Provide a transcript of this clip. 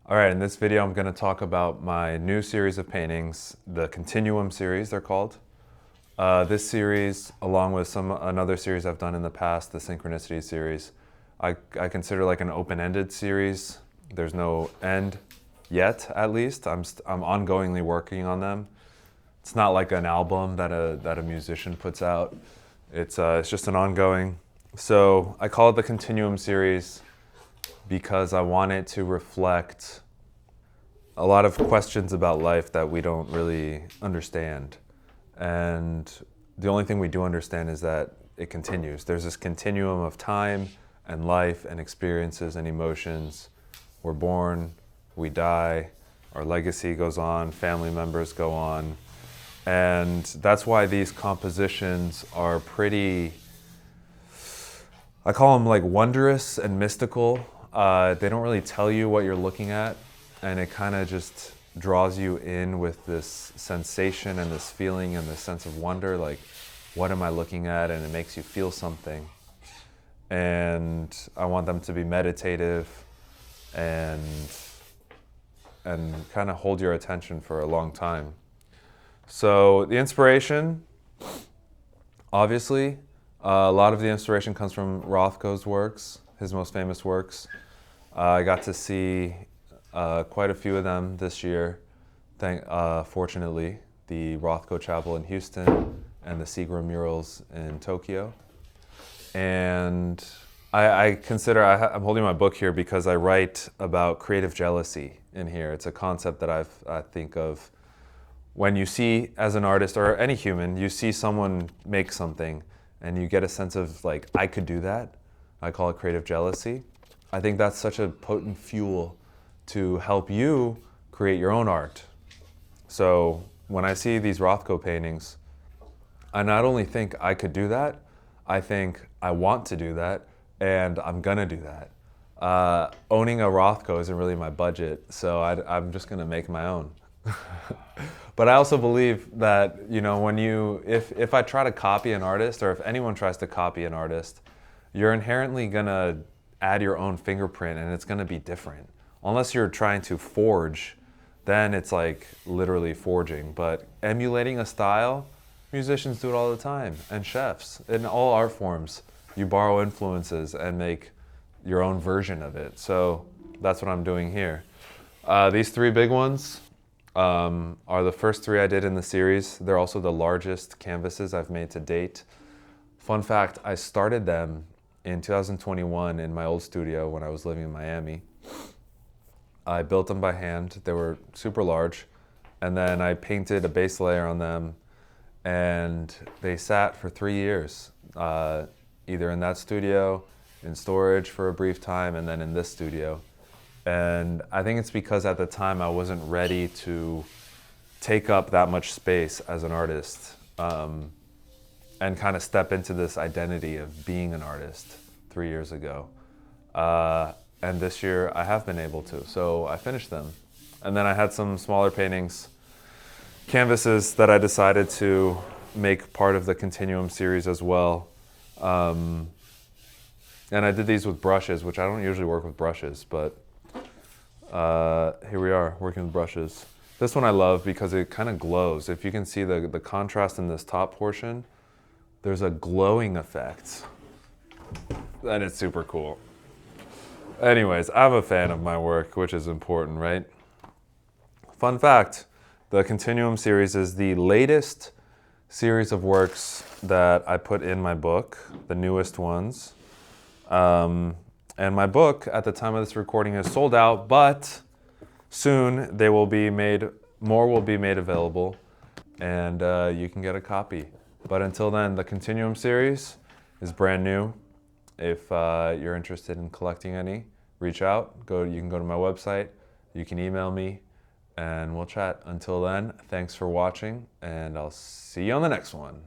All right, in this video I'm going to talk about my new series of paintings, the Continuum Series they're called. This series, along with another series I've done in the past, the Synchronicity series, I consider like an open-ended series. There's no end yet, at least. I'm ongoingly working on them. It's not like an album that a musician puts out. It's just an ongoing. So I call it the Continuum Series because I want it to reflect a lot of questions about life that we don't really understand. And the only thing we do understand is that it continues. There's this continuum of time and life and experiences and emotions. We're born, we die, our legacy goes on, family members go on. And that's why these compositions are pretty, I call them like wondrous and mystical. They don't really tell you what you're looking at, and it kind of just draws you in with this sensation and this feeling and this sense of wonder, like, what am I looking at? And it makes you feel something. And I want them to be meditative and kind of hold your attention for a long time. So the inspiration, obviously, a lot of the inspiration comes from Rothko's works, his most famous works. I got to see quite a few of them this year, fortunately. The Rothko Chapel in Houston and the Seagram murals in Tokyo. And I'm holding my book here because I write about creative jealousy in here. It's a concept that I think of when you see, as an artist or any human, you see someone make something and you get a sense of like, I could do that. I call it creative jealousy. I think that's such a potent fuel to help you create your own art. So when I see these Rothko paintings, I not only think I could do that, I think I want to do that, and I'm gonna do that. Owning a Rothko isn't really my budget, so I'm just gonna make my own. But I also believe that, you know, if I try to copy an artist, or if anyone tries to copy an artist, you're inherently gonna add your own fingerprint, and it's gonna be different. Unless you're trying to forge, then it's like literally forging. But emulating a style, musicians do it all the time, and chefs. In all art forms, you borrow influences and make your own version of it. So that's what I'm doing here. These three big ones are the first three I did in the series. They're also the largest canvases I've made to date. Fun fact, I started them in 2021 in my old studio when I was living in Miami. I built them by hand. They were super large. And then I painted a base layer on them, and they sat for 3 years, either in that studio, in storage for a brief time, and then in this studio. And I think it's because at the time I wasn't ready to take up that much space as an artist, and kind of step into this identity of being an artist 3 years ago. And this year I have been able to, so I finished them. And then I had some smaller paintings, canvases that I decided to make part of the Continuum series as well. And I did these with brushes, which I don't usually work with brushes, but here we are, working with brushes. This one I love because it kind of glows. If you can see the contrast in this top portion, there's a glowing effect. And it's super cool. Anyways, I'm a fan of my work, which is important, right? Fun fact, the Continuum series is the latest series of works that I put in my book, the newest ones. And my book, at the time of this recording, is sold out, but soon more will be made available, and you can get a copy. But until then, the Continuum series is brand new. If you're interested in collecting any, reach out. You can go to my website, you can email me, and we'll chat. Until then, thanks for watching, and I'll see you on the next one.